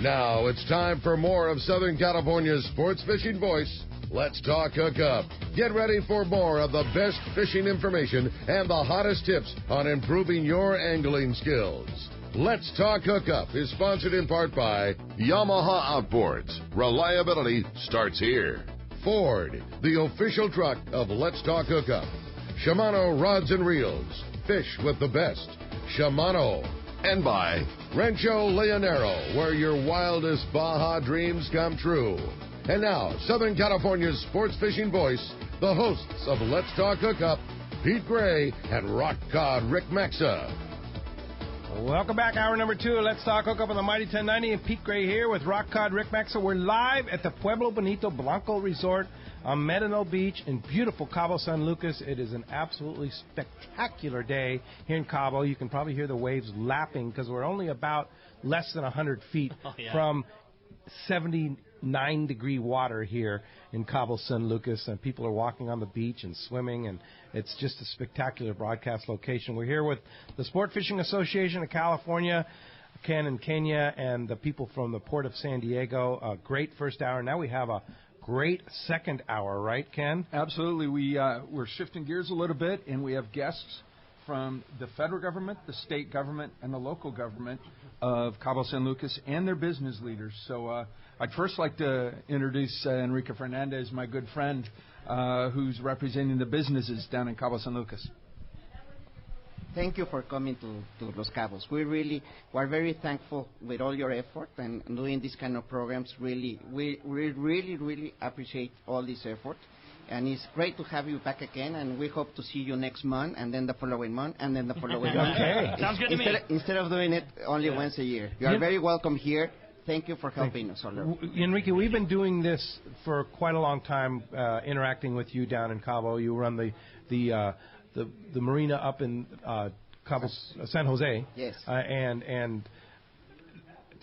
Now it's time for more of Southern California's sports fishing voice. Let's Talk Hookup. Get ready for more of the best fishing information and the hottest tips on improving your angling skills. Let's Talk Hookup is sponsored in part by Yamaha Outboards. Reliability starts here. Ford, the official truck of Let's Talk Hookup. Shimano Rods and Reels. Fish with the best. Shimano. And by Rancho Leonero, where your wildest Baja dreams come true. And now, Southern California's sports fishing voice, the hosts of Let's Talk Hookup, Pete Gray and Rock Cod Rick Maxa. Welcome back, hour number 2 of Let's Talk Hookup on the Mighty 1090. And Pete Gray here with Rock Cod Rick Maxa. We're live at the Pueblo Bonito Blanco Resort on Medano Beach in beautiful Cabo San Lucas. It is an absolutely spectacular day here in Cabo. You can probably hear the waves lapping because we're only about less than 100 feet from 79-degree water here in Cabo San Lucas, and people are walking on the beach and swimming, and it's just a spectacular broadcast location. We're here with the Sport Fishing Association of California, Ken and Kenya, and the people from the Port of San Diego. A great first hour. Now we have a great second hour, right, Ken? Absolutely. We're shifting gears a little bit, and we have guests from the federal government, the state government, and the local government of Cabo San Lucas and their business leaders. So I'd first like to introduce Enrique Fernandez, my good friend, who's representing the businesses down in Cabo San Lucas. Thank you for coming to Los Cabos. We're very thankful with all your effort and doing these kind of programs. We really appreciate all this effort. And it's great to have you back again, and we hope to see you next month, and then the following month, and then the following month. Okay. Sounds good to me. Instead of doing it only once a year. You are very welcome here. Thank you for helping us. Enrique, we've been doing this for quite a long time, interacting with you down in Cabo. You run the marina up in Cabo San Jose. Yes. And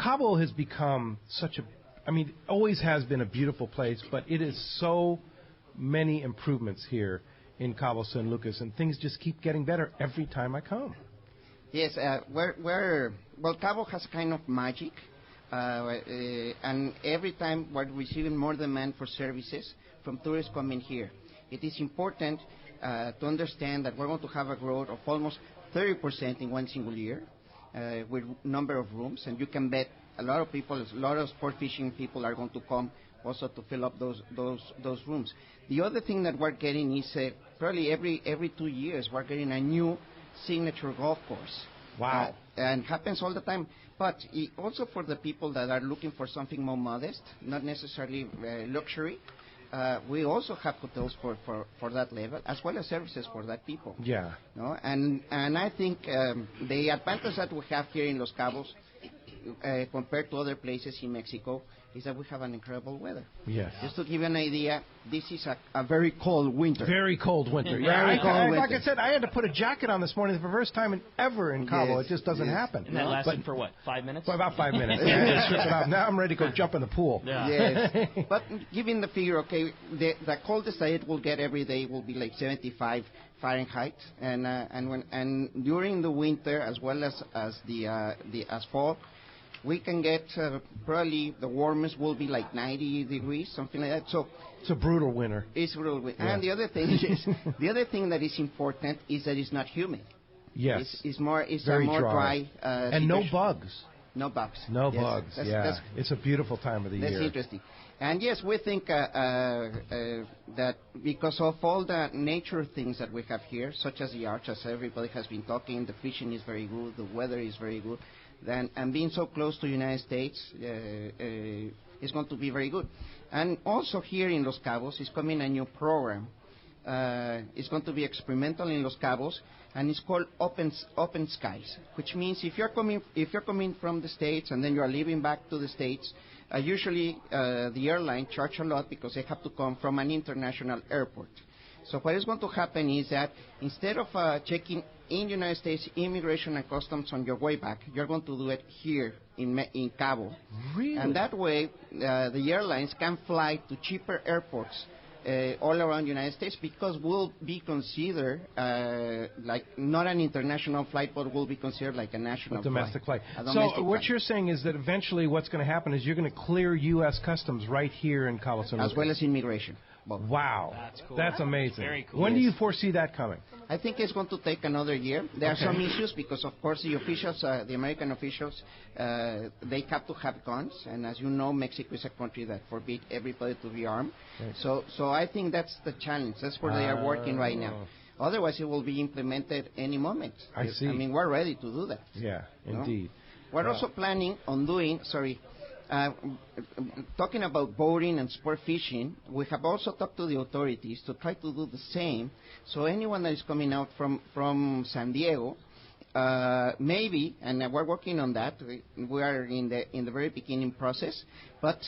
Cabo has become always has been a beautiful place, but it is so many improvements here in Cabo San Lucas, and things just keep getting better every time I come. Yes, Cabo has kind of magic, and every time we're receiving more demand for services from tourists coming here. It is important to understand that we're going to have a growth of almost 30% in one single year with number of rooms, and you can bet a lot of sport fishing people are going to come also to fill up those rooms. The other thing that we're getting is probably every 2 years we're getting a new signature golf course. Wow. And happens all the time. But also for the people that are looking for something more modest, not necessarily luxury, we also have hotels for that level, as well as services for that people. Yeah. No? And I think the advantage that we have here in Los Cabos compared to other places in Mexico is that we have an incredible weather. Yes. Just to give you an idea, this is a very cold winter. Very cold winter. Very cold winter. Like I said, I had to put a jacket on this morning for the first time ever in Cabo. Yes, It just doesn't happen. And that lasted for what, 5 minutes? For about 5 minutes. Yeah, just strip it off. Now I'm ready to go jump in the pool. Yeah. Yes. But given the figure, okay, the coldest that it will get every day will be like 75 Fahrenheit, and during the winter as well as the fall, we can get probably the warmest will be like 90 degrees, something like that. So it's a brutal winter. It's brutal winter. Yeah. And the other thing that is important is that it's not humid. Yes. It's more dry. And no bugs. No bugs. No bugs. It's a beautiful time of the year. That's interesting. And yes, we think that because of all the nature things that we have here, such as the arch, as everybody has been talking, the fishing is very good, the weather is very good, and being so close to the United States is going to be very good. And also here in Los Cabos is coming a new program. It's going to be experimental in Los Cabos, and it's called Open Skies, which means if you're coming from the States and then you're leaving back to the States, usually the airline charge a lot because they have to come from an international airport. So what is going to happen is that instead of checking in United States Immigration and Customs on your way back, you're going to do it here in Cabo. Really? And that way, the airlines can fly to cheaper airports all around the United States, because we'll be considered like not an international flight, but will be considered like a national domestic flight. So what you're saying is that eventually what's going to happen is you're going to clear U.S. Customs right here in Cabo San Lucas. As well as immigration. Both. Wow. That's cool. That's amazing. Very cool. When do you foresee that coming? I think it's going to take another year. There are some issues because, of course, the officials, the American officials, they have to have guns. And as you know, Mexico is a country that forbids everybody to be armed. Right. So I think that's the challenge. That's where they are working right now. Otherwise, it will be implemented any moment. I see. I mean, we're ready to do that. Yeah, indeed. We're also planning on doing, talking about boating and sport fishing, we have also talked to the authorities to try to do the same. So anyone that is coming out from San Diego, maybe, and we're working on that. We are in the very beginning process. But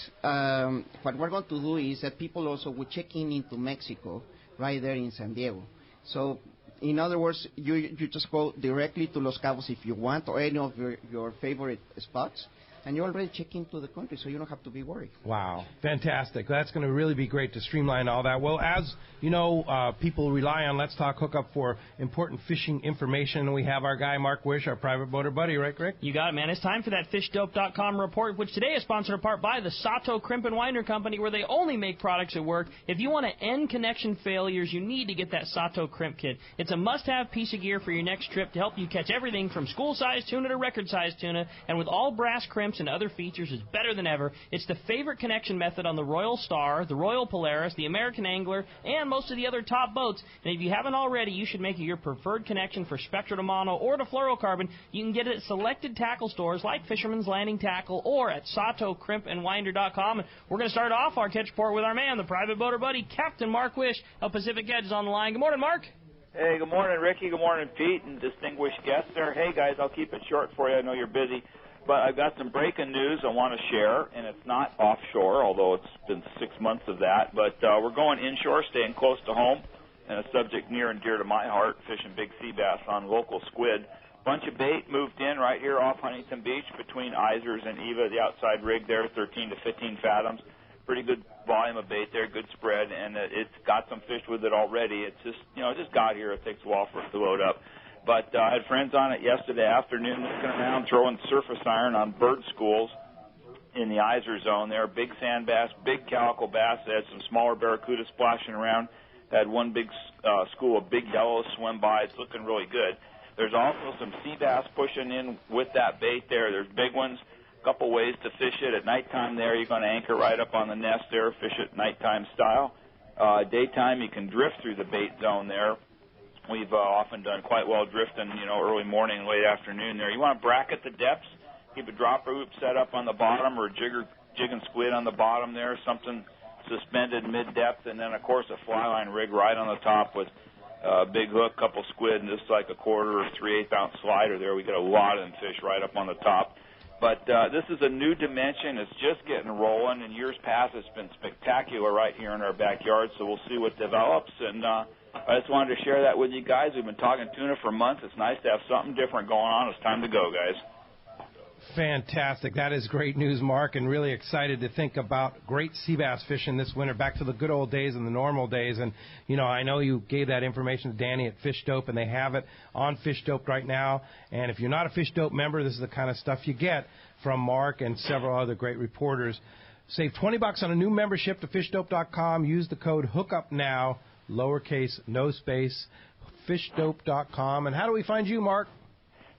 what we're going to do is that people also will check into Mexico right there in San Diego. So, in other words, you just go directly to Los Cabos if you want, or any of your favorite spots. And you already check into the country, so you don't have to be worried. Wow. Fantastic. That's going to really be great to streamline all that. Well, as you know, people rely on Let's Talk Hookup for important fishing information. We have our guy, Mark Wish, our private boater buddy, right, Rick? You got it, man. It's time for that FishDope.com report, which today is sponsored in part by the Sato Crimp and Winder Company, where they only make products that work. If you want to end connection failures, you need to get that Sato Crimp Kit. It's a must-have piece of gear for your next trip to help you catch everything from school-sized tuna to record-sized tuna, and with all brass crimps and other features, is better than ever. It's the favorite connection method on the Royal Star, the Royal Polaris, the American Angler, and most of the other top boats. And if you haven't already, you should make it your preferred connection for Spectra de Mono or to fluorocarbon. You can get it at selected tackle stores like Fisherman's Landing Tackle or at SatoCrimpandWinder.com. And we're going to start off our catch report with our man, the private boater buddy, Captain Mark Wish of Pacific Edge, is on the line. Good morning, Mark. Hey, good morning, Ricky. Good morning, Pete, and distinguished guests there. Hey, guys, I'll keep it short for you. I know you're busy. But I've got some breaking news I want to share, and it's not offshore, although it's been 6 months of that. But we're going inshore, staying close to home, and a subject near and dear to my heart, fishing big sea bass on local squid. Bunch of bait moved in right here off Huntington Beach between Isers and Eva, the outside rig there, 13 to 15 fathoms. Pretty good volume of bait there, good spread, and it's got some fish with it already. It's just, it just got here. It takes a while for it to load up. But I had friends on it yesterday afternoon looking around, throwing surface iron on bird schools in the Iser zone there. Big sand bass, big calico bass. They had some smaller barracuda splashing around. They had one big school of big yellows swim by. It's looking really good. There's also some sea bass pushing in with that bait there. There's big ones. A couple ways to fish it. At nighttime there, you're going to anchor right up on the nest there, fish it nighttime style. Daytime, you can drift through the bait zone there. We've often done quite well drifting, early morning and late afternoon there. You want to bracket the depths, keep a dropper hoop set up on the bottom or a jig and squid on the bottom there, something suspended mid-depth, and then, of course, a fly line rig right on the top with a big hook, couple squid, and just like a quarter or 3/8 ounce slider there. We get a lot of them fish right up on the top. But this is a new dimension. It's just getting rolling. In years past, it's been spectacular right here in our backyard, so we'll see what develops. And I just wanted to share that with you guys. We've been talking tuna for months. It's nice to have something different going on. It's time to go, guys. Fantastic. That is great news, Mark, and really excited to think about great sea bass fishing this winter, back to the good old days and the normal days. And, I know you gave that information to Danny at Fish Dope, and they have it on Fish Dope right now. And if you're not a Fish Dope member, this is the kind of stuff you get from Mark and several other great reporters. Save $20 on a new membership to FishDope.com. Use the code HOOKUPNOW, lowercase, no space, FishDope.com. And how do we find you, Mark?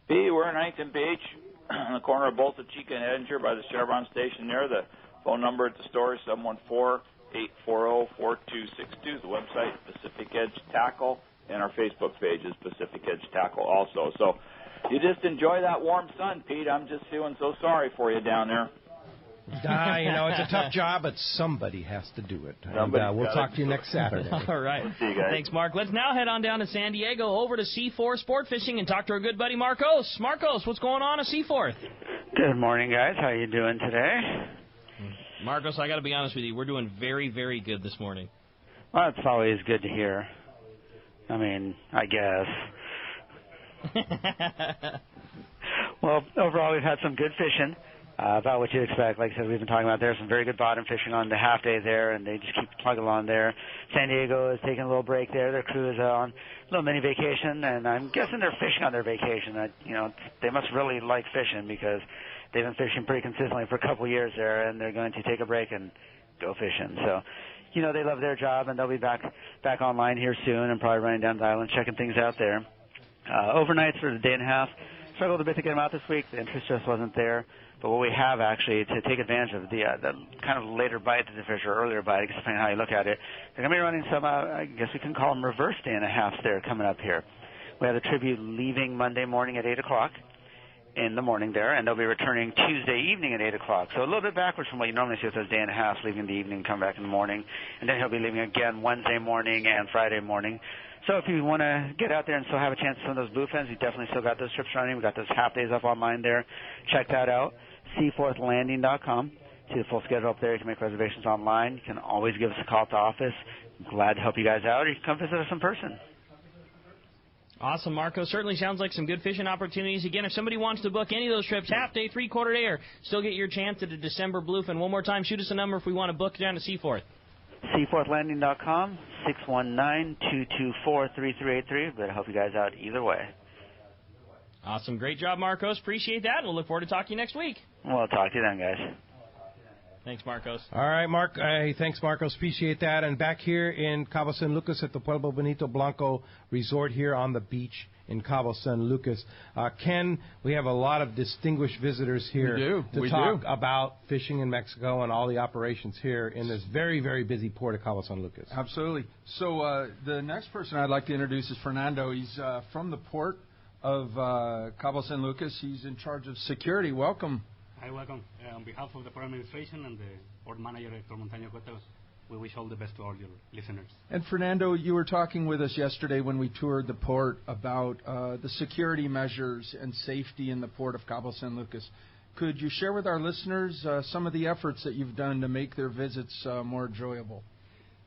We're in Huntington Beach, on the corner of Bolsa Chica and Edinger by the Chevron station there. The phone number at the store is 714-840-4262. The website, Pacific Edge Tackle, and our Facebook page is Pacific Edge Tackle also. So you just enjoy that warm sun, Pete. I'm just feeling so sorry for you down there. It's a tough job, but somebody has to do it. And we'll talk to you next Saturday. All right. See you guys. Thanks, Mark. Let's now head on down to San Diego, over to Seaforth Sport Fishing, and talk to our good buddy Marcos. Marcos, what's going on at Seaforth? Good morning, guys. How you doing today? Marcos, I got to be honest with you. We're doing very, very good this morning. Well, it's always good to hear. I guess. Well, overall, we've had some good fishing. about what you'd expect. Like I said, we've been talking about there's some very good bottom fishing on the half day there, and they just keep plugging along there. San Diego is taking a little break there. Their crew is on a little mini vacation, and I'm guessing they're fishing on their vacation. They must really like fishing because they've been fishing pretty consistently for a couple of years there, and they're going to take a break and go fishing. So, they love their job, and they'll be back online here soon and probably running down the island, checking things out there. Overnights for the day and a half. Struggled a bit to get them out this week. The interest just wasn't there. But what we have actually to take advantage of the kind of later bite that the fish or earlier bite, depending on how you look at it, they're going to be running some, I guess we can call them reverse day and a half there coming up here. We have the tribute leaving Monday morning at 8 o'clock in the morning there, and they'll be returning Tuesday evening at 8 o'clock. So a little bit backwards from what you normally see with those day and a half, leaving in the evening and come back in the morning. And then he'll be leaving again Wednesday morning and Friday morning. So if you want to get out there and still have a chance to some of those bluefins, we definitely still got those trips running. We got those half days up online there. Check that out. Seaforthlanding.com. See the full schedule up there. You can make reservations online. You can always give us a call at the office. I'm glad to help you guys out, or you can come visit us in person. Awesome, Marco. Certainly sounds like some good fishing opportunities. Again, if somebody wants to book any of those trips, half day, 3/4 day, or still get your chance at a December bluefin. One more time, shoot us a number if we want to book down to Seaforth. Seaforthlanding.com, 619-224-3383. But I help you guys out either way. Awesome. Great job, Marcos. Appreciate that. We'll look forward to talking to you next week. Well, I'll talk to you then, guys. Thanks, Marcos. All right, Mark. Thanks, Marcos. Appreciate that. And back here in Cabo San Lucas at the Pueblo Bonito Blanco Resort here on the beach in Cabo San Lucas. Ken, we have a lot of distinguished visitors here to talk about fishing in Mexico and all the operations here in this very, very busy port of Cabo San Lucas. Absolutely. So the next person I'd like to introduce is Fernando. He's from the port of Cabo San Lucas. He's in charge of security. Welcome. Hi, welcome. On behalf of the Port Administration and the Port Manager, Hector Montaño Cotos, we wish all the best to all your listeners. And Fernando, you were talking with us yesterday when we toured the port about the security measures and safety in the port of Cabo San Lucas. Could you share with our listeners some of the efforts that you've done to make their visits more enjoyable?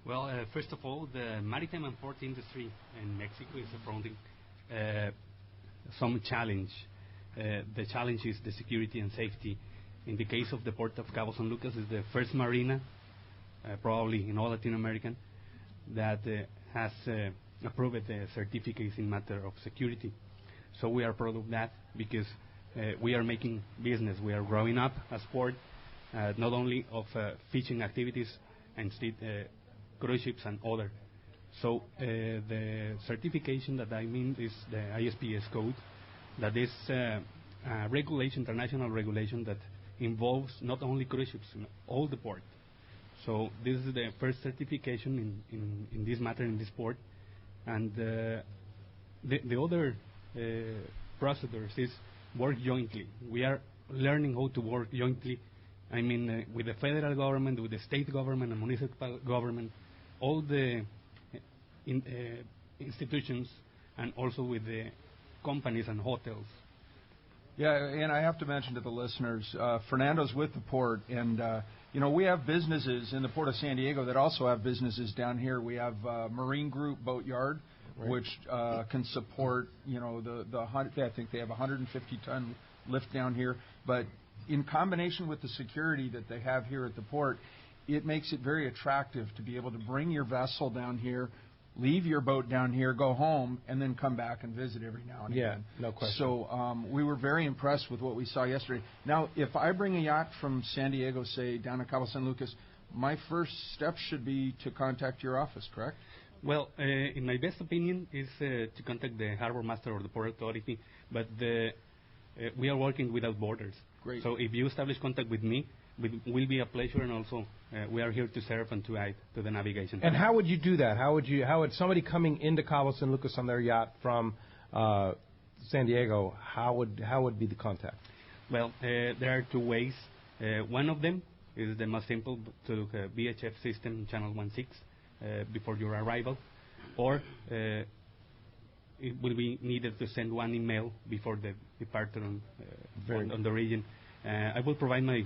Well, first of all, the maritime and port industry in Mexico is affronting some challenge. The challenge is the security and safety. In the case of the port of Cabo San Lucas, is the first marina, probably in all Latin America, that has approved the certificates in matter of security. So we are proud of that because we are making business. We are growing up as port, not only of fishing activities and cruise ships and other. So the certification that I mean is the ISPS code. That is regulation, international regulation that involves not only cruise ships, all the port. So this is the first certification in this matter in this port. And the other procedures is work jointly. We are learning how to work jointly. I mean, with the federal government, with the state government and municipal government, all the institutions, and also with the companies and hotels. Yeah, and I have to mention to the listeners, Fernando's with the port, and we have businesses in the Port of San Diego that also have businesses down here. We have Marine Group Boat Yard, right, which can support, I think they have 150-ton lift down here. But in combination with the security that they have here at the port, it makes it very attractive to be able to bring your vessel down here, leave your boat down here, go home, and then come back and visit every now and again. Yeah, no question. So we were very impressed with what we saw yesterday. Now, if I bring a yacht from San Diego, say, down to Cabo San Lucas, my first step should be to contact your office, correct? Well, in my best opinion, is to contact the harbor master or the port authority, but we are working without borders. Great. So if you establish contact with me, it will be a pleasure, and also we are here to serve and to aid to the navigation. And how would you do that? How would somebody coming into Cabo San Lucas on their yacht from San Diego, how would be the contact? Well, there are two ways. One of them is the most simple, to VHF system channel 16 before your arrival, or it will be needed to send one email before the departure on the region. I will provide my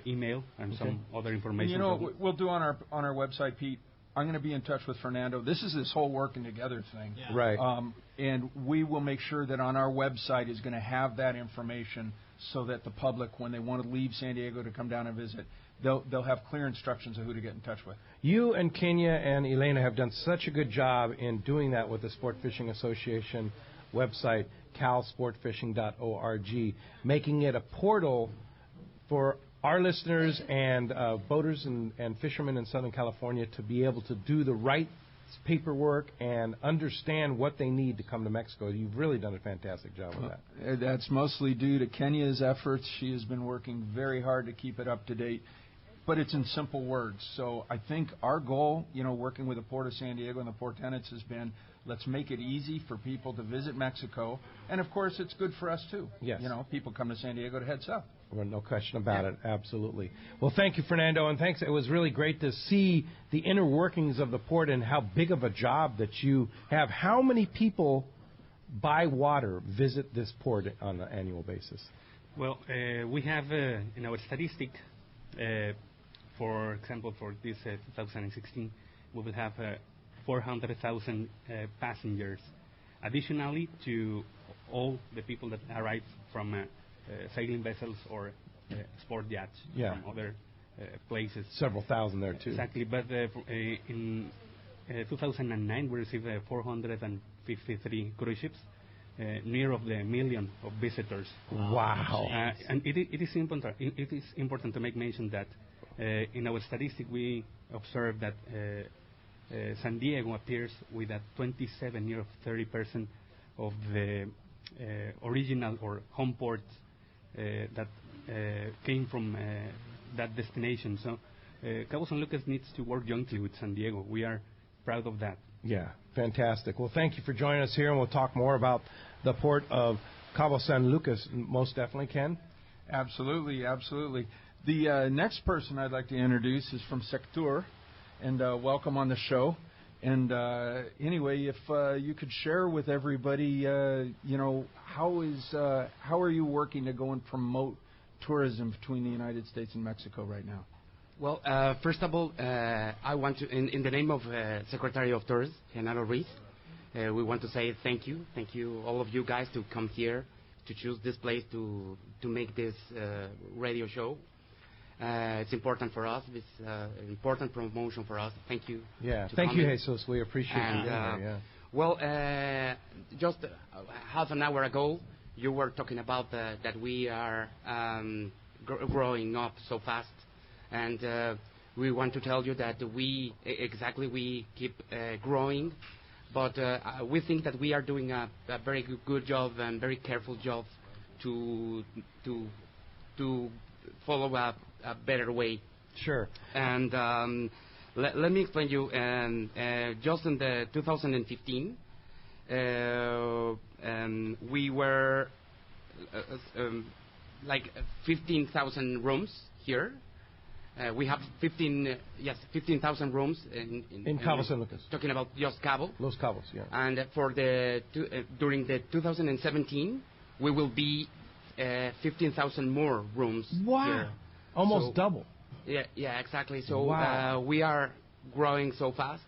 email and some other information. You know what we'll do on our website, Pete? I'm going to be in touch with Fernando. This is this whole working together thing. Yeah. Right. And we will make sure that on our website is going to have that information so that the public, when they want to leave San Diego to come down and visit, they'll have clear instructions of who to get in touch with. You and Kenya and Elena have done such a good job in doing that with the Sport Fishing Association website, calsportfishing.org, making it a portal for our listeners and boaters and fishermen in Southern California to be able to do the right paperwork and understand what they need to come to Mexico. You've really done a fantastic job with that. That's mostly due to Kenya's efforts. She has been working very hard to keep it up to date, but it's in simple words. So I think our goal, working with the Port of San Diego and the port tenants, has been, let's make it easy for people to visit Mexico. And, of course, it's good for us, too. Yes. People come to San Diego to head south. Well, no question about it. Absolutely. Well, thank you, Fernando, and thanks. It was really great to see the inner workings of the port and how big of a job that you have. How many people by water visit this port on an annual basis? Well, we have in our statistic, for example, for this 2016, we will have 400,000 passengers, additionally to all the people that arrive from sailing vessels or sport yachts from other places. Several thousand there, too. Exactly, but in 2009 we received 453 cruise ships, near of the million of visitors. Wow. And it is important to make mention that in our statistic we observe that San Diego appears with a 27 near of 30% of the original or home ports that came from that destination. So Cabo San Lucas needs to work jointly with San Diego. We are proud of that. Yeah, fantastic. Well, thank you for joining us here, and we'll talk more about the port of Cabo San Lucas. Most definitely, Ken. Absolutely, absolutely. The next person I'd like to introduce is from Sectur, and welcome on the show. And anyway, if you could share with everybody, how are you working to go and promote tourism between the United States and Mexico right now? Well, first of all, I want to, in the name of Secretary of Tourism, Genaro Ruiz, we want to say thank you all of you guys to come here, to choose this place to make this radio show. It's important for us. It's an important promotion for us. Thank you. Yeah, thank you, Jesus. We appreciate you being here. Yeah. Well, just half an hour ago, you were talking about that we are growing up so fast, and we want to tell you that we keep growing, but we think that we are doing a very good job and very careful job to follow up a better way. Sure. And let me explain you. Just in the 2015, we were like 15,000 rooms here. We have 15,000 rooms in Cabo San Lucas. Talking about just Cabo. Los Cabos, yeah. And for during the 2017, we will be 15,000 more rooms. Wow. Here. Almost double. Yeah, exactly. So wow. We are growing so fast,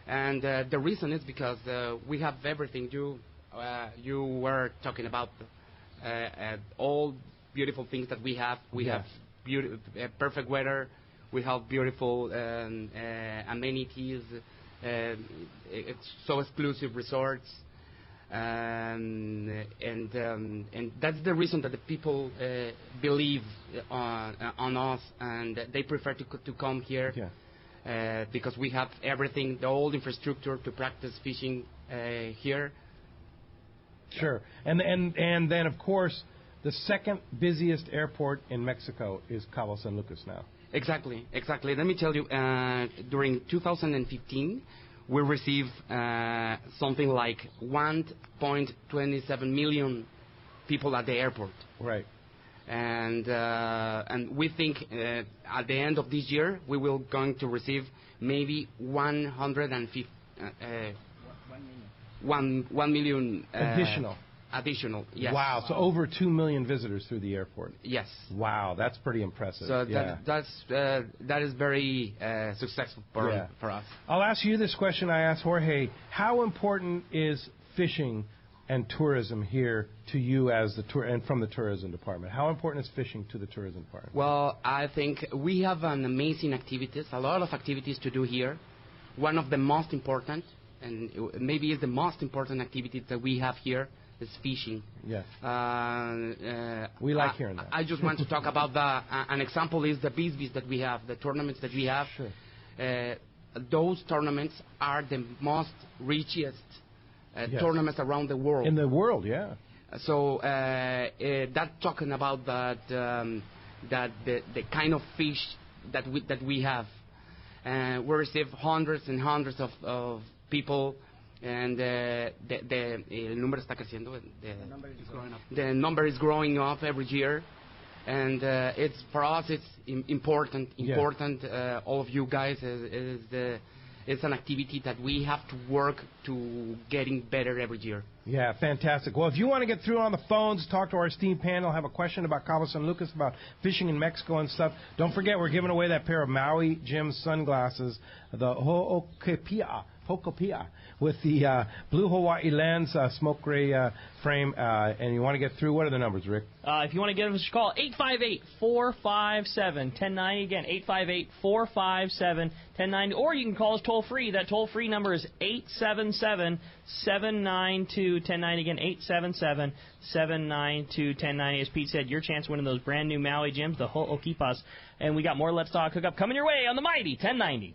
and the reason is because we have everything. You were talking about all beautiful things that we have. We have perfect weather. We have beautiful amenities. It's so exclusive resorts. And that's the reason that the people believe on us, and they prefer to come here because we have everything, the old infrastructure to practice fishing here. Sure, and then of course the second busiest airport in Mexico is Cabo San Lucas now. Exactly. Let me tell you, during 2015. We received something like 1.27 million people at the airport. Right. And we think at the end of this year we will going to receive maybe 150 1 million Additional, yes. Wow, so over 2 million visitors through the airport. Yes. Wow, that's pretty impressive. So that is very successful for us. I'll ask you this question I asked Jorge. How important is fishing and tourism here to you as and from the tourism department? How important is fishing to the tourism department? Well, I think we have an amazing activities, a lot of activities to do here. One of the most important, and maybe is the most important activity that we have here, is fishing. Yes. We like hearing that. I just want to talk about an example is the Bisbees that we have, the tournaments that we have. Sure. Those tournaments are the most richest tournaments around the world. In the world, yeah. So that talking about that the kind of fish that we have, we receive hundreds and hundreds of people. And el número está creciendo. The number is growing up every year, and it's for us. It's important. Yeah. All of you guys it's an activity that we have to work to getting better every year. Yeah, fantastic. Well, if you want to get through on the phones, talk to our esteemed panel, have a question about Cabo San Lucas, about fishing in Mexico and stuff, don't forget we're giving away that pair of Maui Jim sunglasses, the Ho'okepia, with the blue Hawaii lens, smoke gray frame, and you want to get through. What are the numbers, Rick? If you want to give us a call, 858-457-1090. Again, 858-457-1090. Or you can call us toll-free. That toll-free number is 877-792-1090. Again, 877-792-1090. As Pete said, your chance of winning those brand new Maui Gyms, the Ho'okipas. And we got more Let's Talk Hookup coming your way on the Mighty 1090.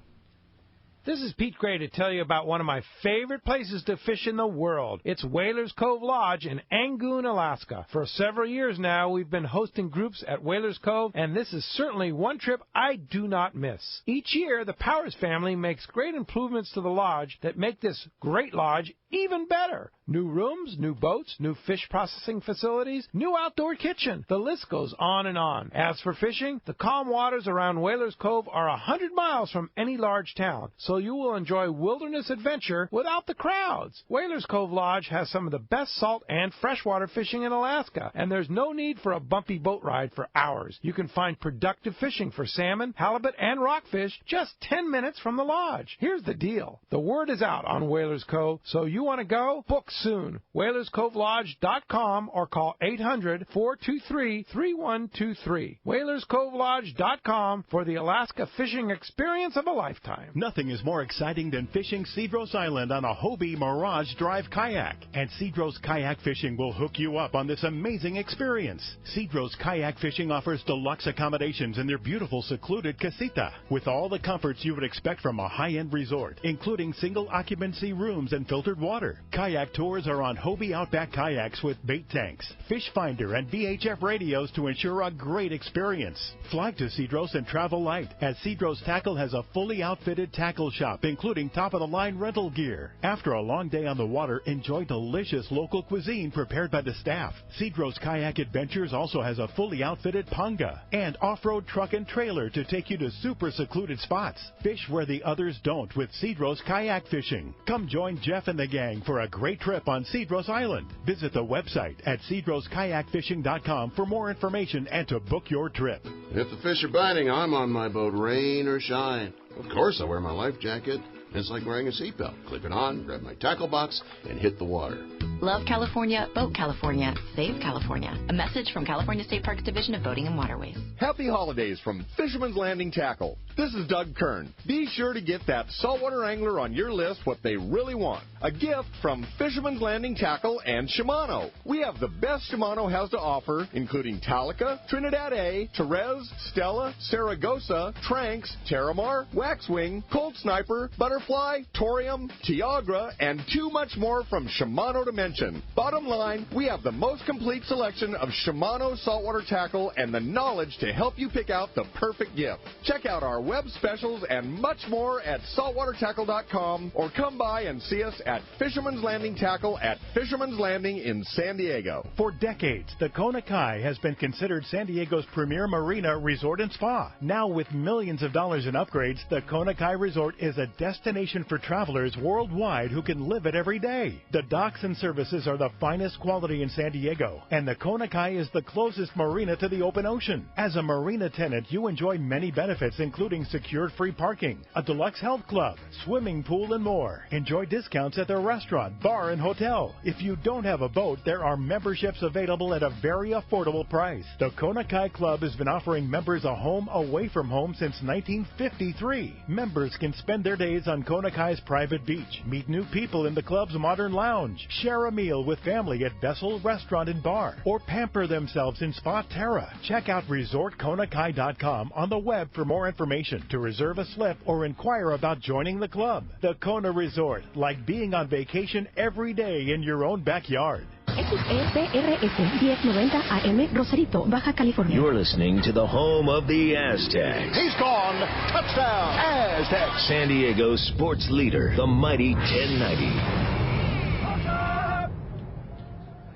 This is Pete Gray to tell you about one of my favorite places to fish in the world. It's Whalers Cove Lodge in Angoon, Alaska. For several years now, we've been hosting groups at Whalers Cove, and this is certainly one trip I do not miss. Each year, the Powers family makes great improvements to the lodge that make this great lodge even better. New rooms, new boats, new fish processing facilities, new outdoor kitchen. The list goes on and on. As for fishing, the calm waters around Whalers Cove are 100 miles from any large town, so you will enjoy wilderness adventure without the crowds. Whalers Cove Lodge has some of the best salt and freshwater fishing in Alaska, and there's no need for a bumpy boat ride for hours. You can find productive fishing for salmon, halibut, and rockfish just 10 minutes from the lodge. Here's the deal. The word is out on Whalers Cove, so you want to go? Book soon. WhalersCoveLodge.com or call 800-423-3123. WhalersCoveLodge.com for the Alaska fishing experience of a lifetime. Nothing is more exciting than fishing Cedros Island on a Hobie Mirage Drive kayak. And Cedros Kayak Fishing will hook you up on this amazing experience. Cedros Kayak Fishing offers deluxe accommodations in their beautiful secluded casita with all the comforts you would expect from a high-end resort, including single occupancy rooms and filtered water. Kayak tours are on Hobie Outback kayaks with bait tanks, fish finder, and VHF radios to ensure a great experience. Fly to Cedros and travel light, as Cedros Tackle has a fully outfitted tackle shop, including top-of-the-line rental gear. After a long day on the water, enjoy delicious local cuisine prepared by the staff. Cedros Kayak Adventures also has a fully outfitted panga and off-road truck and trailer to take you to super secluded spots. Fish where the others don't with Cedros Kayak Fishing. Come join Jeff and the gang for a great trip on Cedros Island. Visit the website at cedroskayakfishing.com for more information and to book your trip. If the fish are biting, I'm on my boat, rain or shine. Of course, I wear my life jacket. It's like wearing a seatbelt. Clip it on, grab my tackle box, and hit the water. Love California, boat California, save California. A message from California State Parks Division of Boating and Waterways. Happy holidays from Fisherman's Landing Tackle. This is Doug Kern. Be sure to get that saltwater angler on your list what they really want. A gift from Fisherman's Landing Tackle and Shimano. We have the best Shimano has to offer, including Talica, Trinidad A, Therese, Stella, Saragossa, Tranks, Terramar, Waxwing, Cold Sniper, Butterfly, Torium, Tiagra, and too much more from Shimano to mention. Bottom line, we have the most complete selection of Shimano saltwater tackle and the knowledge to help you pick out the perfect gift. Check out our web specials and much more at saltwatertackle.com or come by and see us at Fisherman's Landing Tackle at Fisherman's Landing in San Diego. For decades, the Kona Kai has been considered San Diego's premier marina resort and spa. Now with millions of dollars in upgrades, the Kona Kai Resort is a destination destination for travelers worldwide who can live it every day. The docks and services are the finest quality in San Diego, and the Kona Kai is the closest marina to the open ocean. As a marina tenant, you enjoy many benefits, including secured free parking, a deluxe health club, swimming pool, and more. Enjoy discounts at the restaurant, bar, and hotel. If you don't have a boat, there are memberships available at a very affordable price. The Kona Kai Club has been offering members a home away from home since 1953. Members can spend their days on Kona Kai's private beach, meet new people in the club's modern lounge, share a meal with family at Bessel Restaurant and Bar, or pamper themselves in Spa Terra. Check out ResortKonakai.com on the web for more information, to reserve a slip, or inquire about joining the club. The Kona Resort, like being on vacation every day in your own backyard. XEPRS 1090 AM, Rosarito, Baja California. You're listening to the home of the Aztecs. He's gone. Touchdown, Aztecs. San Diego sports leader, the mighty 1090.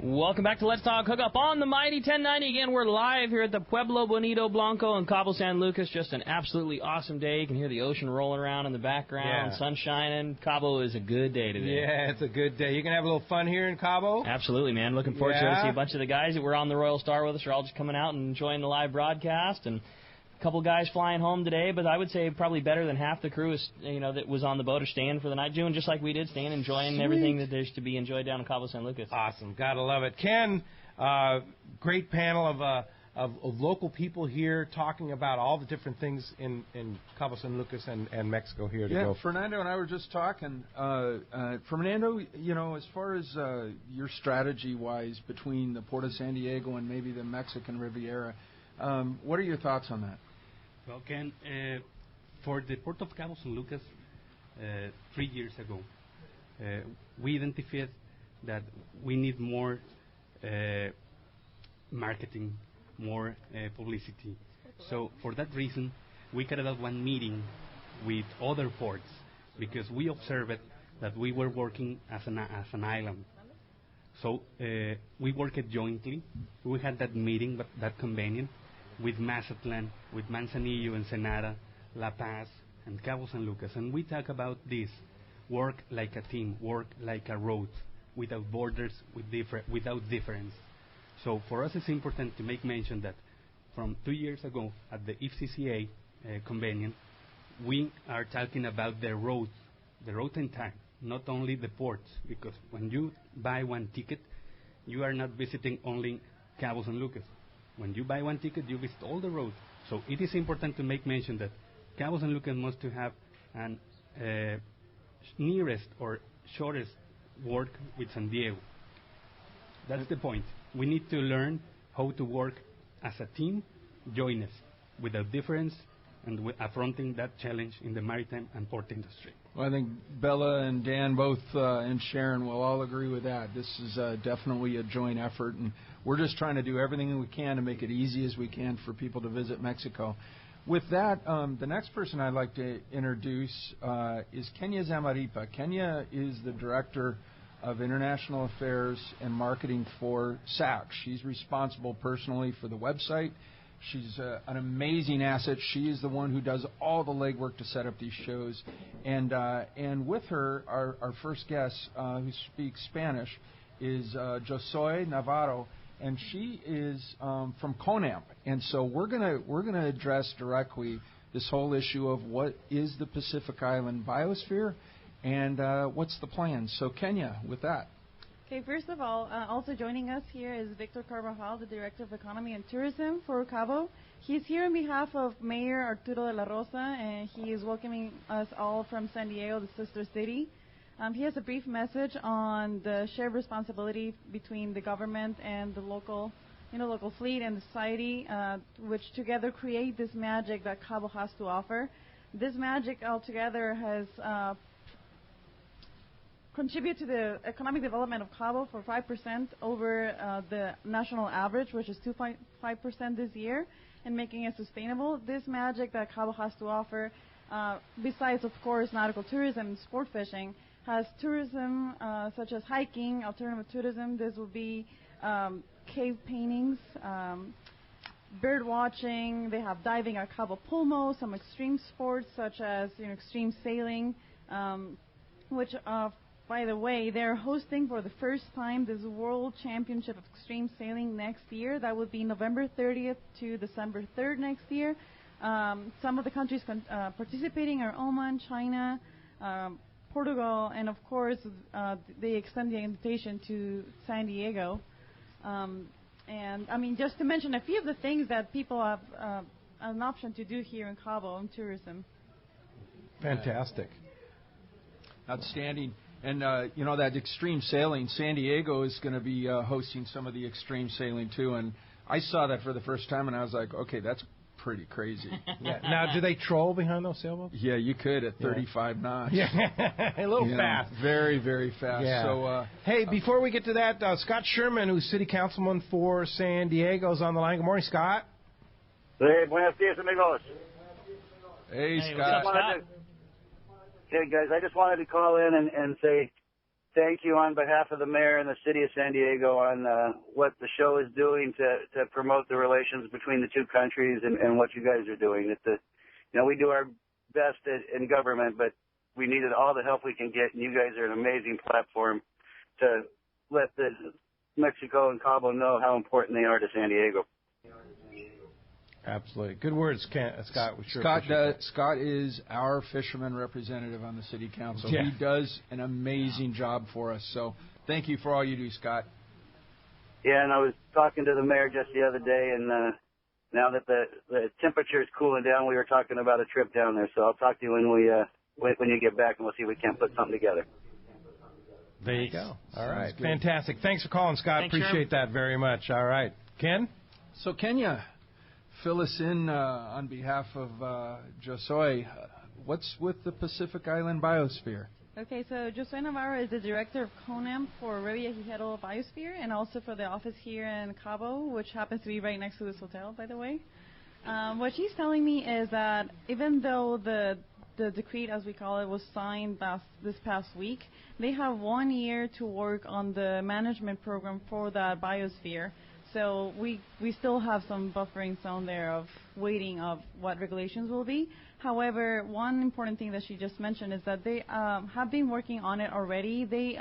Welcome back to Let's Talk Hookup on the Mighty 1090. Again, we're live here at the Pueblo Bonito Blanco in Cabo San Lucas. Just an absolutely awesome day. You can hear the ocean rolling around in the background, sun shining. Cabo is a good day today. Yeah, it's a good day. You can have a little fun here in Cabo? Absolutely, man. Looking forward to it. See a bunch of the guys that were on the Royal Star with us are all just coming out and enjoying the live broadcast. And a couple guys flying home today, but I would say probably better than half the crew is, that was on the boat or staying for the night, doing just like we did, staying, enjoying everything that there's to be enjoyed down in Cabo San Lucas. Awesome. Gotta love it. Ken, great panel of local people here talking about all the different things in Cabo San Lucas and Mexico here to go. Fernando and I were just talking. Fernando, as far as your strategy-wise between the Port of San Diego and maybe the Mexican Riviera, what are your thoughts on that? Well, Ken, for the Port of Cabo San Lucas, 3 years ago, we identified that we need more marketing, more publicity. So for that reason, we carried out one meeting with other ports because we observed that we were working as an island. So we worked jointly. We had that meeting, that convention, with Mazatlan, with Manzanillo, Ensenada, La Paz, and Cabo San Lucas. And we talk about this, work like a team, work like a road, without borders, without difference. So for us it's important to make mention that from 2 years ago at the FCCA convention, we are talking about the road in time, not only the ports, because when you buy one ticket, you are not visiting only Cabo San Lucas. When you buy one ticket, you visit all the roads. So it is important to make mention that Cabo San Lucas must to have an nearest or shortest work with San Diego. That's the point. We need to learn how to work as a team, join us, without difference, and affronting that challenge in the maritime and port industry. Well, I think Bella and Dan both and Sharon will all agree with that. This is definitely a joint effort, and we're just trying to do everything we can to make it easy as we can for people to visit Mexico. With that, the next person I'd like to introduce is Kenya Zamaripa. Kenya is the Director of International Affairs and Marketing for SAC. She's responsible personally for the website. She's an amazing asset. She is the one who does all the legwork to set up these shows. And with her, our first guest who speaks Spanish is Josué Navarro, and she is from CONAMP. And so we're gonna address directly this whole issue of what is the Pacific Island biosphere and what's the plan. So Kenya, with that. Okay, first of all, also joining us here is Victor Carvajal, the Director of Economy and Tourism for Cabo. He's here on behalf of Mayor Arturo de la Rosa, and he is welcoming us all from San Diego, the sister city. He has a brief message on the shared responsibility between the government and the local fleet and society, which together create this magic that Cabo has to offer. This magic altogether has contribute to the economic development of Cabo for 5% over the national average, which is 2.5% this year, and making it sustainable. This magic that Cabo has to offer, besides, of course, nautical tourism and sport fishing, has tourism such as hiking, alternative tourism. This will be cave paintings, bird watching. They have diving at Cabo Pulmo, some extreme sports such as extreme sailing, which, by the way, they're hosting for the first time this World Championship of Extreme Sailing next year. That would be November 30th to December 3rd next year. Some of the countries participating are Oman, China, Portugal, and of course they extend the invitation to San Diego. And I mean, just to mention a few of the things that people have an option to do here in Cabo in tourism. Fantastic. Outstanding. And, that extreme sailing, San Diego is going to be hosting some of the extreme sailing, too. And I saw that for the first time, and I was like, okay, that's pretty crazy. Yeah. Now, do they troll behind those sailboats? Yeah, you could at 35 knots. Yeah, a little fast. Very, very fast. Yeah. So, hey, before we get to that, Scott Sherman, who's city councilman for San Diego, is on the line. Good morning, Scott. Hey, buenos dias, amigos. Hey, Hey, Scott. what's up, Scott? Hey, guys, I just wanted to call in and say thank you on behalf of the mayor and the city of San Diego on what the show is doing to promote the relations between the two countries and what you guys are doing. We do our best in government, but we needed all the help we can get, and you guys are an amazing platform to let Mexico and Cabo know how important they are to San Diego. Absolutely. Good words, Scott. We sure Scott is our fisherman representative on the city council. Yeah. He does an amazing job for us. So thank you for all you do, Scott. Yeah, and I was talking to the mayor just the other day, and now that the temperature is cooling down, we were talking about a trip down there. So I'll talk to you when you get back, and we'll see if we can't put something together. There you go. All right. good. Fantastic. Thanks for calling, Scott. Thanks, Appreciate that very much. All right. Ken? So Kenya, fill us in on behalf of Josoi. What's with the Pacific Island Biosphere? Okay, so José Navarro is the director of CONAM for Revillagigedo Biosphere and also for the office here in Cabo, which happens to be right next to this hotel, by the way. What she's telling me is that even though the decree, as we call it, was signed this past week, they have 1 year to work on the management program for that biosphere. So we still have some buffering zone there of waiting of what regulations will be. However, one important thing that she just mentioned is that they have been working on it already. They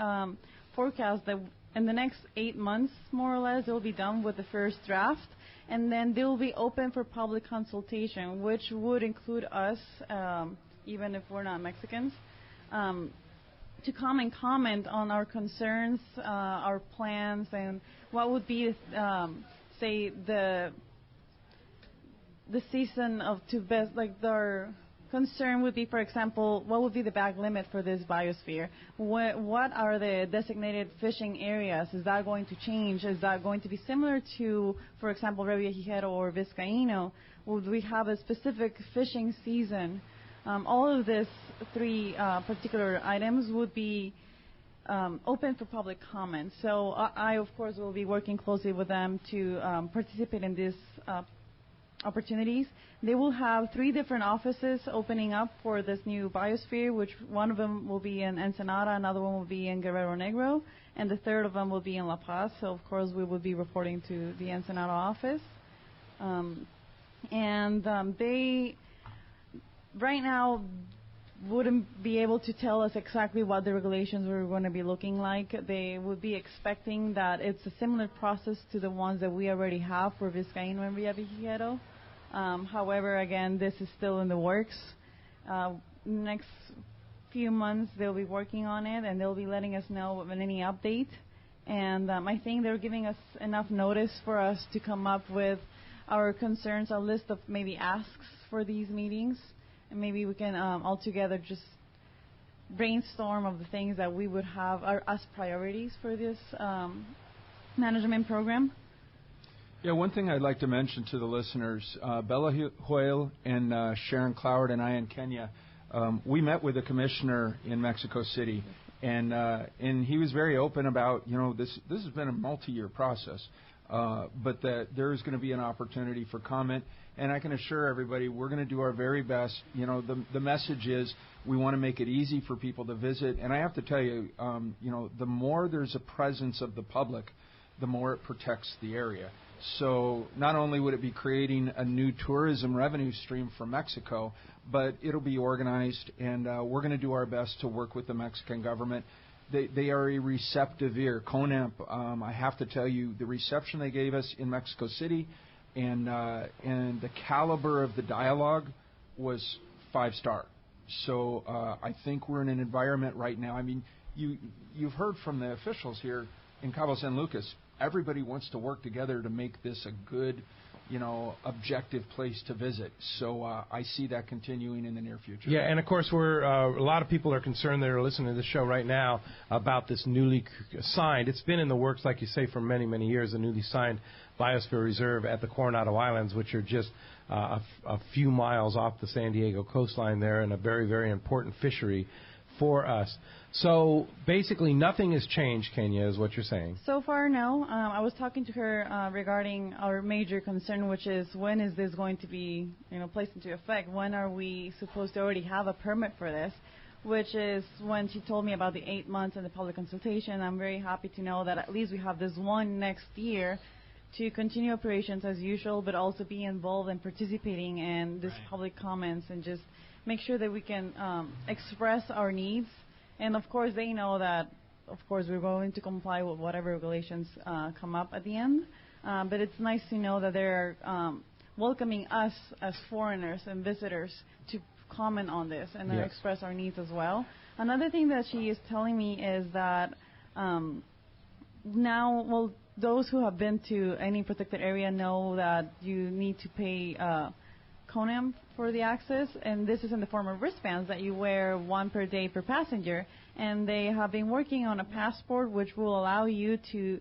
forecast that in the next 8 months, more or less, they'll be done with the first draft, and then they'll be open for public consultation, which would include us, even if we're not Mexicans, to come and comment on our concerns, our plans, and what would be, say, the season of to best, like their concern would be, for example, what would be the bag limit for this biosphere? What are the designated fishing areas? Is that going to change? Is that going to be similar to, for example, Revillagigedo or Vizcaíno? Would we have a specific fishing season? All of these three particular items would be open for public comment. So I, of course, will be working closely with them to participate in these opportunities. They will have 3 different offices opening up for this new biosphere, which one of them will be in Ensenada, another one will be in Guerrero Negro, and the third of them will be in La Paz. So, of course, we will be reporting to the Ensenada office. They right now wouldn't be able to tell us exactly what the regulations were going to be looking like. They would be expecting that it's a similar process to the ones that we already have for Vizcaíno and Revillagigedo. However, again, this is still in the works. Next few months, they'll be working on it, and they'll be letting us know of any update. And I think they're giving us enough notice for us to come up with our concerns, a list of maybe asks for these meetings. And maybe we can all together just brainstorm of the things that we would have as priorities for this management program. Yeah, one thing I'd like to mention to the listeners, Bella Hoyle and Sharon Cloward and I in Kenya, we met with the commissioner in Mexico City, and he was very open about, this has been a multi-year process, but that there is going to be an opportunity for comment. And I can assure everybody we're going to do our very best. The message is we want to make it easy for people to visit. And I have to tell you, the more there's a presence of the public, the more it protects the area. So not only would it be creating a new tourism revenue stream for Mexico, but it'll be organized, and we're going to do our best to work with the Mexican government. They are a receptive ear. CONAMP, I have to tell you, the reception they gave us in Mexico City and the caliber of the dialogue was 5-star. So I think we're in an environment right now. I mean, you've heard from the officials here in Cabo San Lucas. Everybody wants to work together to make this a good, objective place to visit. So I see that continuing in the near future. Yeah, and of course, a lot of people are concerned that are listening to the show right now about this newly signed. It's been in the works, like you say, for many, many years. A newly signed biosphere reserve at the Coronado Islands, which are just a few miles off the San Diego coastline there, and a very, very important fishery for us. So basically, nothing has changed, Kenya, is what you're saying. So far, no. I was talking to her regarding our major concern, which is when is this going to be, placed into effect? When are we supposed to already have a permit for this? Which is when she told me about the 8 months and the public consultation. I'm very happy to know that at least we have this one next year to continue operations as usual, but also be involved and participating in this public comments and just make sure that we can express our needs. And, of course, they know that, of course, we're going to comply with whatever regulations come up at the end. But it's nice to know that they're welcoming us as foreigners and visitors to comment on this and express our needs as well. Another thing that she is telling me is that now, those who have been to any protected area know that you need to pay CONAM for the access, and this is in the form of wristbands that you wear, one per day per passenger. And they have been working on a passport which will allow you to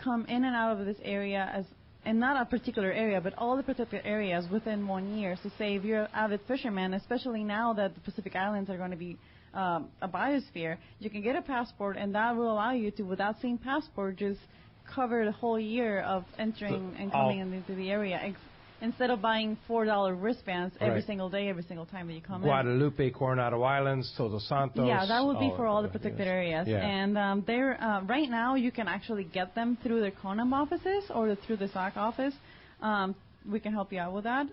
come in and out of this area and not a particular area, but all the protected areas within 1 year. So say if you're an avid fisherman, especially now that the Pacific Islands are going to be a biosphere, you can get a passport, and that will allow you to, without seeing passport, just cover the whole year of entering and coming into the area. Instead of buying $4 wristbands every single day, every single time that you come Guadalupe, Coronado Islands, Todos Santos. Yeah, that would be for all the protected areas. Yeah. And they're right now you can actually get them through their CONAM offices or through the SAC office. We can help you out with that.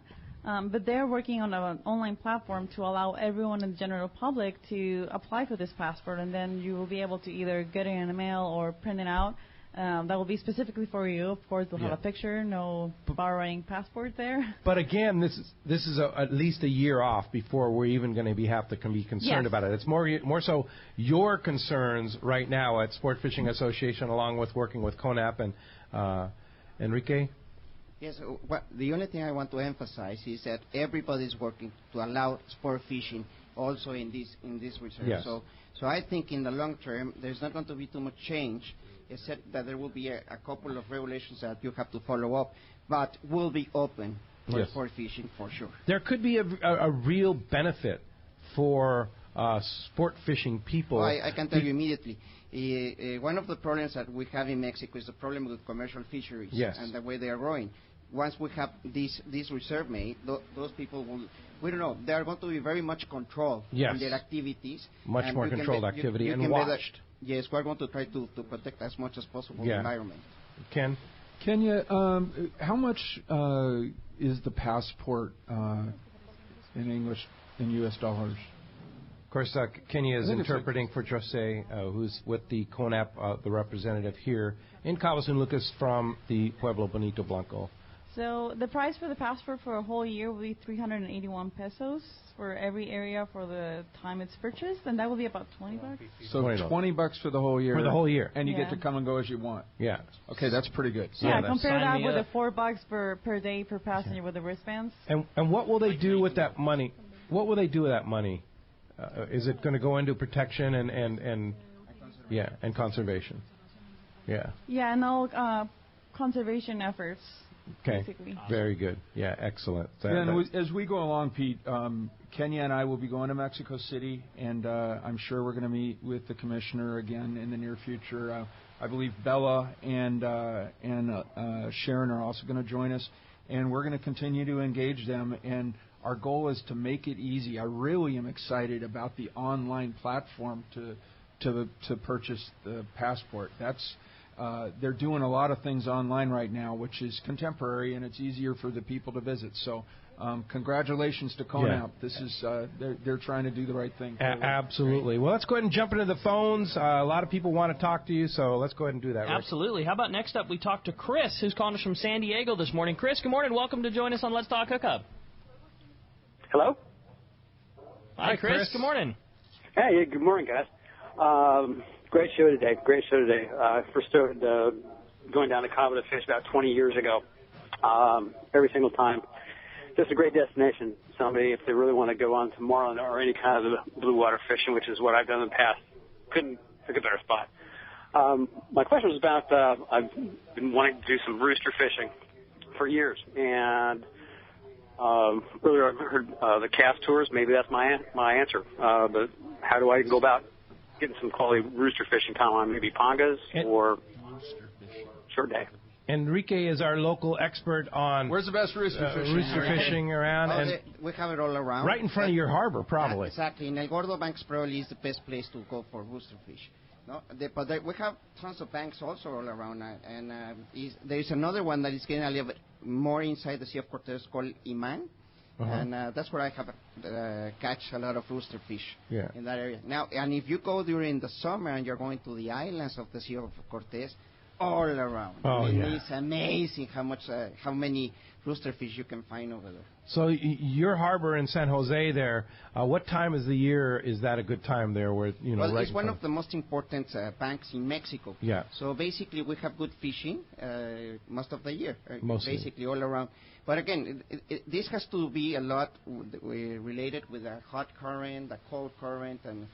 But they're working on an online platform to allow everyone in the general public to apply for this passport, and then you will be able to either get it in the mail or print it out. That will be specifically for you. Of course, they'll have a picture, no borrowing passport there. But again, this is at least a year off before we're even going to be concerned about it. It's more so your concerns right now at Sport Fishing Association, along with working with CONAP and Enrique. Yes, the only thing I want to emphasize is that everybody's working to allow sport fishing also in this reserve. Yes. So I think in the long term there's not going to be too much change, except that there will be a couple of regulations that you have to follow up, but we'll be open for sport fishing for sure. There could be a real benefit for sport fishing people. Oh, I can tell you immediately. One of the problems that we have in Mexico is the problem with commercial fisheries and the way they are growing. Once we have this reserve made, those people will, we don't know, they are going to be very much controlled in their activities. Much more controlled activity and watched. Yes, we're going to try to protect as much as possible the environment. Ken? Kenya, how much is the passport in English, in U.S. dollars? Of course, Kenya is interpreting for Jose, who's with the CONAP, the representative here in Cabo San Lucas from the Pueblo Bonito Blanco. So the price for the passport for a whole year will be 381 pesos for every area for the time it's purchased, and that will be about $20. So $20 for the whole year. For the whole year, and you get to come and go as you want. Yeah. Okay, that's pretty good. Yeah, compare that with the $4 per day per passenger with the wristbands. And what will they do with that money? What will they do with that money? Is it going to go into protection and conservation? Yeah. Yeah, and all conservation efforts. Okay. Basically. Very good. Yeah, excellent. And as we go along, Pete, Kenya and I will be going to Mexico City, and I'm sure we're going to meet with the commissioner again in the near future. I believe Bella and Sharon are also going to join us, and we're going to continue to engage them. And our goal is to make it easy. I really am excited about the online platform to purchase the passport. they're doing a lot of things online right now, which is contemporary, and it's easier for the people to visit. So congratulations to CONAP. This is they're trying to do the right thing. Absolutely. Well, let's go ahead and jump into the phones. A lot of people want to talk to you, so let's go ahead and do that. Rick. Absolutely. How about next up we talk to Chris, who's calling us from San Diego this morning. Chris, good morning. Welcome to join us on Let's Talk Hookup. Hello? Hi, Chris. Good morning. Hey, good morning, guys. Great show today. I first started going down to Cabo to fish about 20 years ago. Every single time. Just a great destination. Somebody, if they really want to go on to Marlin or any kind of blue water fishing, which is what I've done in the past, couldn't pick a better spot. My question was about, I've been wanting to do some rooster fishing for years, and earlier I heard the cast tours. Maybe that's my answer. But how do I go about getting some quality rooster fishing time on maybe pongas or short day? Enrique is our local expert on where's the best rooster fishing around. And we have it all around. Right in front of your harbor, probably. Exactly. In El Gordo Banks probably is the best place to go for rooster fish. No, but we have tons of banks also all around. And there is another one that is getting a little bit more inside the Sea of Cortez called Iman. And that's where I have catch a lot of rooster fish in that area. Now, and if you go during the summer and you're going to the islands of the Sea of Cortez, all around. It's amazing how many rooster fish you can find over there. So your harbor in San Jose there, what time of the year is that a good time there? Where well, it's one of the most important banks in Mexico. Yeah. So basically, we have good fishing most of the year. Basically all around. But again, this has to be a lot related with the hot current, the cold current, and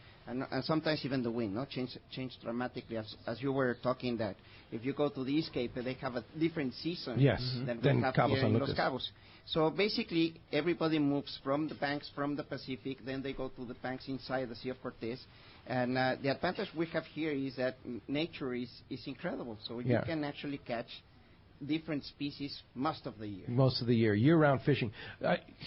sometimes even the wind. Change dramatically. As you were talking that if you go to the East Cape, they have a different season than we have Cabo here San in Lucas. Los Cabos. So basically, everybody moves from the banks from the Pacific, then they go to the banks inside the Sea of Cortez. And the advantage we have here is that nature is incredible. So you can actually catch different species most of the year. Most of the year, year-round fishing.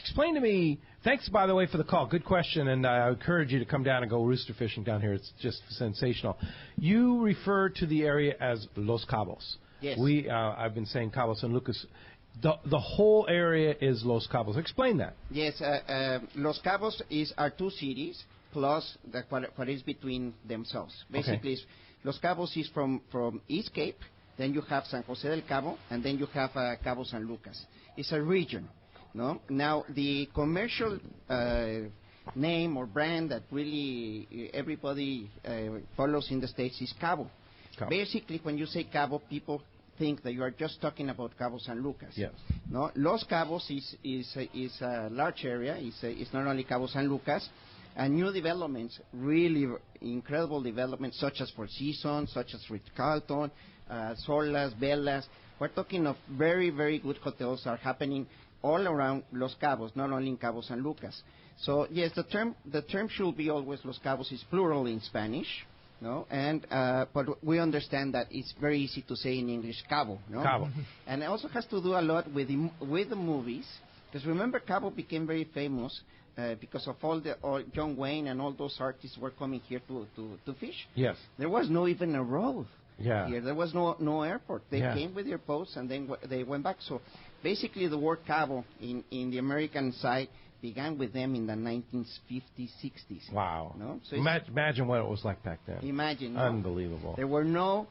Explain to me, thanks, by the way, for the call. Good question, and I encourage you to come down and go rooster fishing down here. It's just sensational. You refer to the area as Los Cabos. Yes. I've been saying Cabo San Lucas. The whole area is Los Cabos. Explain that. Yes, Los Cabos are two cities plus what is between themselves. Basically, Los Cabos is from East Cape. Then you have San Jose del Cabo, and then you have Cabo San Lucas. It's a region, no? Now, the commercial name or brand that really everybody follows in the States is Cabo. Basically, when you say Cabo, people think that you are just talking about Cabo San Lucas. Yes. No, Los Cabos is a large area. It's not only Cabo San Lucas. And new developments, really incredible developments, such as Four Seasons, such as Ritz-Carlton, Solas, Bellas. We're talking of very, very good hotels are happening all around Los Cabos, not only in Cabo San Lucas. So yes, the term should be always Los Cabos is plural in Spanish, no, and but we understand that it's very easy to say in English Cabo, no, Cabo, and it also has to do a lot with the movies, because remember Cabo became very famous. Because of all John Wayne and all those artists were coming here to fish. Yes. There was no even a road here. There was no airport. They came with their boats and then they went back. So basically the word Cabo in the American side began with them in the 1950s, 60s. Wow. No? So imagine what it was like back then. Imagine. Unbelievable. There were no...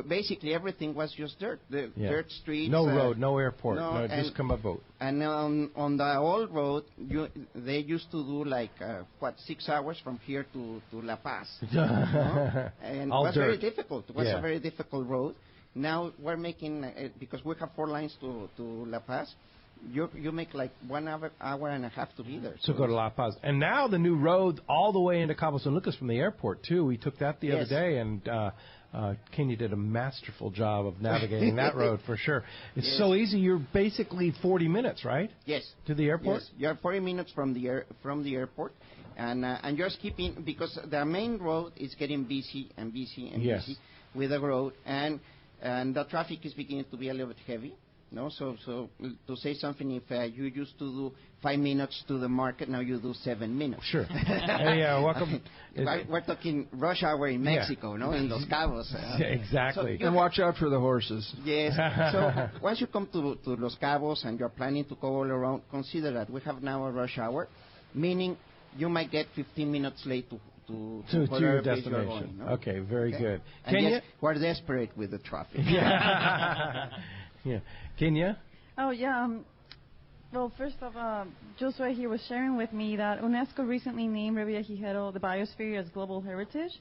basically everything was just dirt. Dirt streets. No road, no airport, just come a boat. And on the old road, they used to do 6 hours from here to La Paz. And it was very difficult. It was a very difficult road. Now we're making, because we have 4 lines to La Paz, you make 1 hour and a half to be there. To go to La Paz. And now the new road all the way into Cabo San Lucas from the airport, too. We took that the other day, and Kenya did a masterful job of navigating that road for sure. It's so easy. You're basically 40 minutes, right? Yes. To the airport? Yes. You're 40 minutes from the airport. And you're skipping, because the main road is getting busy with the road. And the traffic is beginning to be a little bit heavy. No, so to say something, if you used to do 5 minutes to the market, now you do 7 minutes. Sure. Yeah, welcome. We're talking rush hour in Mexico, no, in Los Cabos. Exactly. And watch out for the horses. Yes. So once you come to Los Cabos and you're planning to go all around, consider that we have now a rush hour, meaning you might get 15 minutes late to your destination. Going, no? Okay, very good. And yes, we're desperate with the traffic. Yeah. Yeah. Kenya? Oh, yeah. Well, first off, Joshua here was sharing with me that UNESCO recently named Revillagigedo the biosphere as global heritage.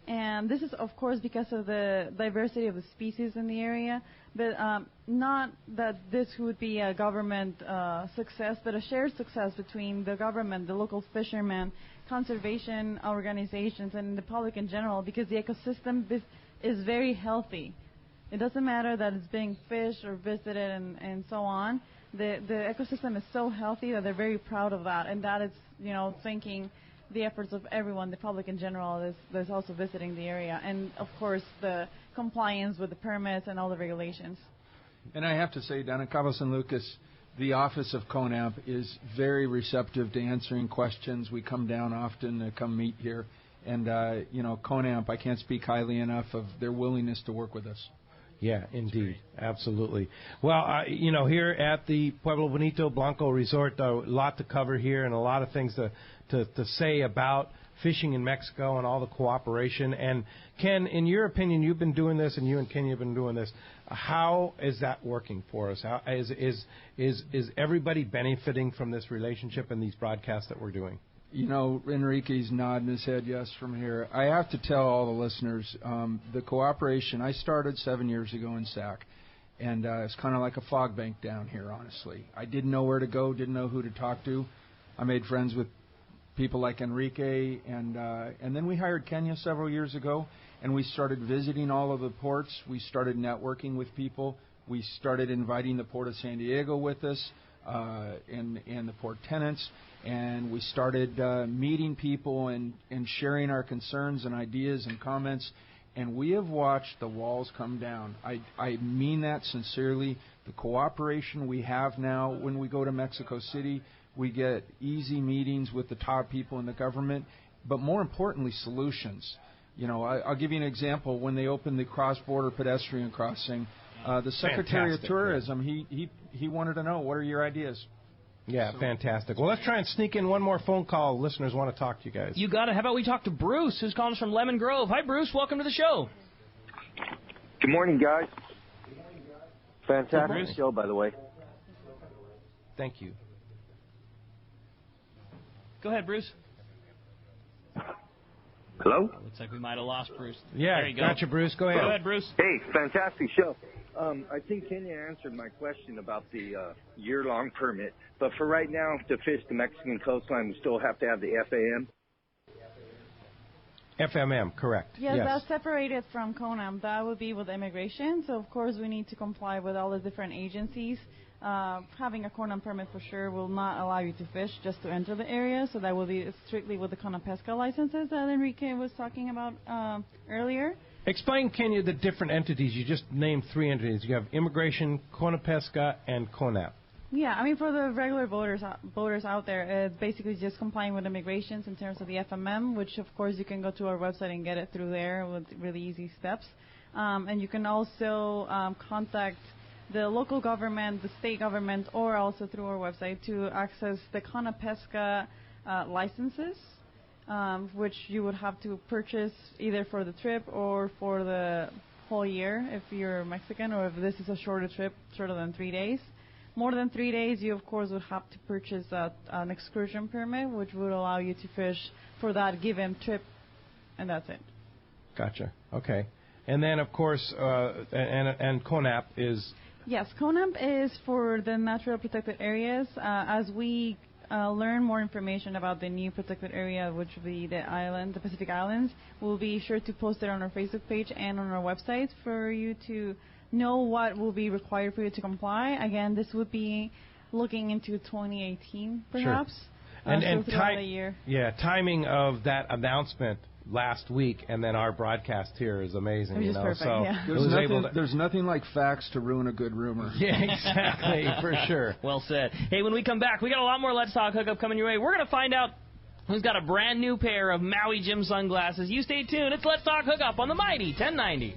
And this is, of course, because of the diversity of the species in the area. But not that this would be a government success, but a shared success between the government, the local fishermen, conservation organizations, and the public in general, because the ecosystem is very healthy. It doesn't matter that it's being fished or visited and so on. The ecosystem is so healthy that they're very proud of that, and that is, thanking the efforts of everyone, the public in general, that's also visiting the area, and of course the compliance with the permits and all the regulations. And I have to say, down at Cabo San Lucas, the office of CONAMP is very receptive to answering questions. We come down often to come meet here, and CONAMP, I can't speak highly enough of their willingness to work with us. Yeah, indeed. Absolutely. Well, here at the Pueblo Bonito Blanco Resort, a lot to cover here and a lot of things to say about fishing in Mexico and all the cooperation. And Ken, in your opinion, you've been doing this, and you and Kenya have been doing this. How is that working for us? How is everybody benefiting from this relationship and these broadcasts that we're doing? Enrique's nodding his head yes from here. I have to tell all the listeners, the cooperation, I started 7 years ago in SAC, and it's kind of like a fog bank down here, honestly. I didn't know where to go, didn't know who to talk to. I made friends with people like Enrique, and then we hired Kenya several years ago, and we started visiting all of the ports. We started networking with people. We started inviting the Port of San Diego with us, and the port tenants. And we started meeting people and sharing our concerns and ideas and comments. And we have watched the walls come down. I mean that sincerely. The cooperation we have now when we go to Mexico City, we get easy meetings with the top people in the government, but more importantly, solutions. I'll give you an example. When they opened the cross-border pedestrian crossing, the Secretary of Tourism, he wanted to know, what are your ideas? Yeah, fantastic. Well, let's try and sneak in one more phone call. Listeners want to talk to you guys. You got it. How about we talk to Bruce, who's calling us from Lemon Grove. Hi, Bruce. Welcome to the show. Good morning, guys. Fantastic show, by the way. Thank you. Go ahead, Bruce. Hello? Looks like we might have lost Bruce. Yeah, there you go. Gotcha, Bruce. Go ahead. Go ahead, Bruce. Hey, fantastic show. I think Kenya answered my question about the year-long permit. But for right now, to fish the Mexican coastline, we still have to have the FAM? FMM, correct. Yes, that's separated from CONAM. That would be with immigration. So, of course, we need to comply with all the different agencies. Having a CONAM permit for sure will not allow you to fish, just to enter the area. So that will be strictly with the CONAPESCA licenses that Enrique was talking about earlier. Explain, Kenya, the different entities. You just named 3 entities. You have immigration, CONAPESCA, and CONAP. Yeah, I mean, for the regular voters out there, it's basically just complying with immigrations in terms of the FMM, which, of course, you can go to our website and get it through there with really easy steps. And you can also contact the local government, the state government, or also through our website to access the CONAPESCA licenses, which you would have to purchase either for the trip or for the whole year if you're Mexican, or if this is a shorter trip, shorter than 3 days. More than 3 days, you, of course, would have to purchase an excursion permit, which would allow you to fish for that given trip, and that's it. Gotcha. Okay. And then, of course, and CONAP is... Yes, CONAP is for the natural protected areas. As we learn more information about the new protected area, which will be the Pacific Islands, we'll be sure to post it on our Facebook page and on our website for you to know what will be required for you to comply. Again, this would be looking into 2018, perhaps. Sure. And throughout the year. Yeah, timing of that announcement last week, and then our broadcast here is amazing. It was you know, perfect, so yeah. There's nothing like facts to ruin a good rumor. Yeah, exactly, for sure. Well said. Hey, when we come back, we got a lot more Let's Talk Hookup coming your way. We're going to find out who's got a brand new pair of Maui Jim sunglasses. You stay tuned. It's Let's Talk Hookup on the Mighty 1090.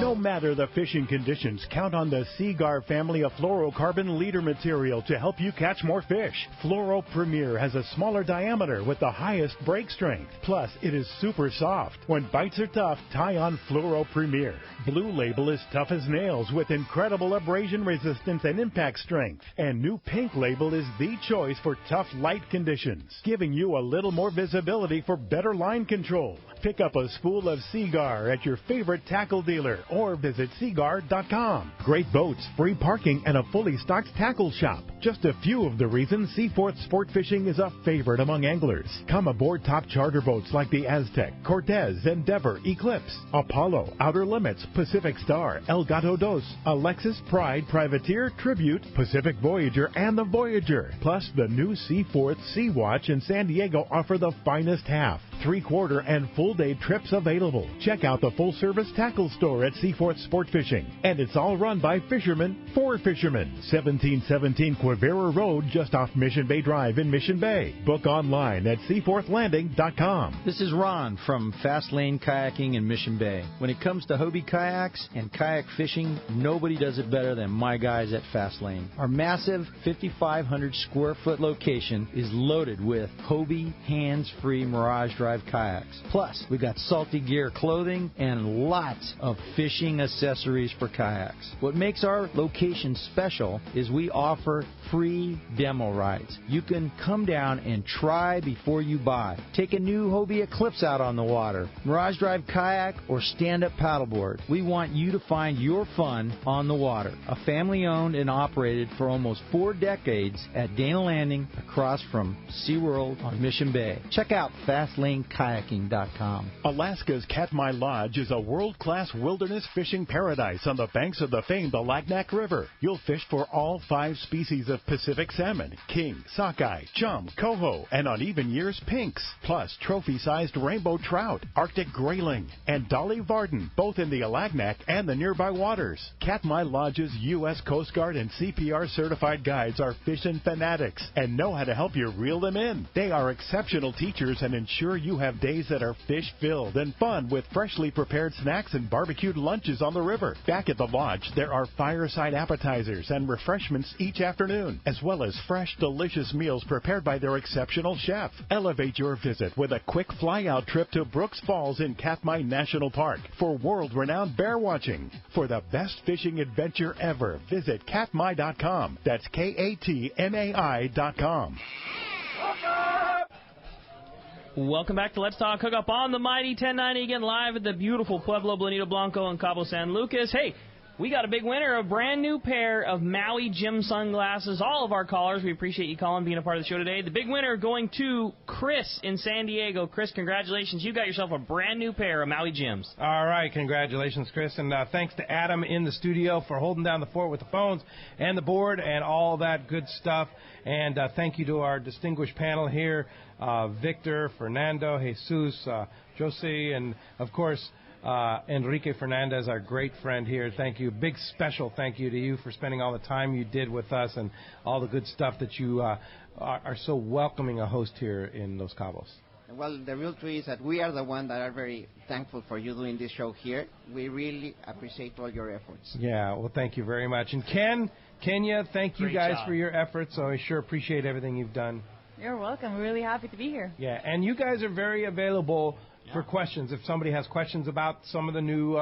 No matter the fishing conditions, count on the Seagar family of fluorocarbon leader material to help you catch more fish. Fluoro Premier has a smaller diameter with the highest break strength. Plus, it is super soft. When bites are tough, tie on Fluoro Premier. Blue Label is tough as nails with incredible abrasion resistance and impact strength. And new Pink Label is the choice for tough light conditions, giving you a little more visibility for better line control. Pick up a spool of Seagar at your favorite tackle dealer or visit Seagar.com. Great boats, free parking, and a fully stocked tackle shop. Just a few of the reasons Seaforth Sport Fishing is a favorite among anglers. Come aboard top charter boats like the Aztec, Cortez, Endeavor, Eclipse, Apollo, Outer Limits, Pacific Star, El Gato Dos, Alexis, Pride, Privateer, Tribute, Pacific Voyager, and the Voyager. Plus, the new Seaforth Sea Watch in San Diego offer the finest half, 3/4, and full-day trips available. Check out the full-service tackle store at Seaforth Sport Fishing. And it's all run by fishermen for fishermen. 1717 Quivira Road, just off Mission Bay Drive in Mission Bay. Book online at seaforthlanding.com. This is Ron from Fast Lane Kayaking in Mission Bay. When it comes to Hobie kayaks and kayak fishing, nobody does it better than my guys at Fast Lane. Our massive 5,500 square foot location is loaded with Hobie hands-free Mirage Drive kayaks. Plus, we've got Salty Gear clothing and lots of fishing accessories for kayaks. What makes our location special is we offer free demo rides. You can come down and try before you buy. Take a new Hobie Eclipse out on the water, Mirage Drive kayak, or stand-up paddleboard. We want you to find your fun on the water. A family-owned and operated for almost 4 decades at Dana Landing across from SeaWorld on Mission Bay. Check out FastLaneKayaking.com. Alaska's Katmai Lodge is a world-class wilderness fishing paradise on the banks of the famed Alagnak River. You'll fish for all 5 species of Pacific salmon, king, sockeye, chum, coho, and on even years, pinks. Plus, trophy-sized rainbow trout, Arctic grayling, and Dolly Varden, both in the Alagnak and the nearby waters. Katmai Lodge's U.S. Coast Guard and CPR certified guides are fishing fanatics and know how to help you reel them in. They are exceptional teachers and ensure you have days that are fish-filled and fun with freshly prepared snacks and barbecued lunches on the river. Back at the lodge, there are fireside appetizers and refreshments each afternoon, as well as fresh, delicious meals prepared by their exceptional chef. Elevate your visit with a quick fly-out trip to Brooks Falls in Katmai National Park for world-renowned bear watching. For the best fishing adventure ever, visit katmai.com. That's KATMAI.com. Welcome back to Let's Talk Hookup on the Mighty 1090, again live at the beautiful Pueblo Bonito Blanco in Cabo San Lucas. Hey, we got a big winner, a brand new pair of Maui Jim sunglasses. All of our callers, we appreciate you calling, being a part of the show today. The big winner going to Chris in San Diego. Chris, congratulations. You got yourself a brand new pair of Maui Jims. All right, congratulations, Chris. And thanks to Adam in the studio for holding down the fort with the phones and the board and all that good stuff. And thank you to our distinguished panel here, Victor, Fernando, Jesus, Josie, and, of course, Enrique Fernandez, our great friend here. Thank you. Big special thank you to you for spending all the time you did with us and all the good stuff that you are so welcoming a host here in Los Cabos. Well, the real truth is that we are the ones that are very thankful for you doing this show here. We really appreciate all your efforts. Yeah, well, thank you very much. And Kenya, thank you guys for your efforts. So I sure appreciate everything you've done. You're welcome. We're really happy to be here. Yeah, and you guys are very available for questions. If somebody has questions about some of the new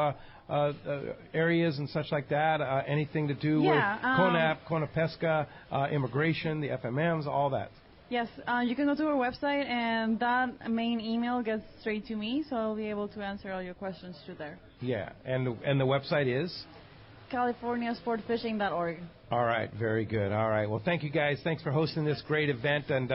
areas and such like that, anything to do with CONAP, CONAPESCA, immigration, the FMMs, all that. Yes, you can go to our website, and that main email gets straight to me, so I'll be able to answer all your questions through there. Yeah, and the website is? CaliforniaSportFishing.org. All right, very good. All right, well, thank you guys. Thanks for hosting this great event, and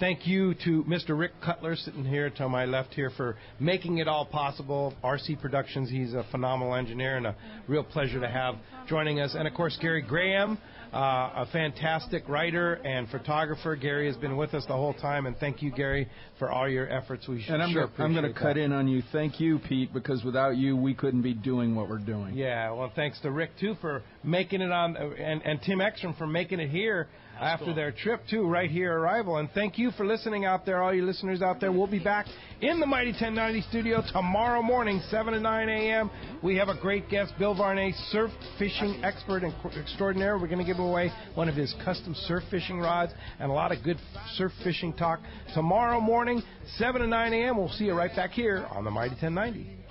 thank you to Mr. Rick Cutler sitting here to my left here for making it all possible. RC Productions, he's a phenomenal engineer and a real pleasure to have joining us. And, of course, Gary Graham a fantastic writer and photographer. Gary has been with us the whole time, and thank you, Gary, for all your efforts. We and I'm going to cut in on you. Thank you, Pete, because without you, we couldn't be doing what we're doing. Yeah, well, thanks to Rick, too, for making it on, and Tim Ekstrom for making it here after their trip, too, right here arrival. And thank you for listening out there, all you listeners out there. We'll be back in the Mighty 1090 studio tomorrow morning, 7 to 9 a.m. We have a great guest, Bill Varney, surf fishing expert and extraordinaire. We're going to give away one of his custom surf fishing rods and a lot of good surf fishing talk tomorrow morning, 7 to 9 a.m. We'll see you right back here on the Mighty 1090.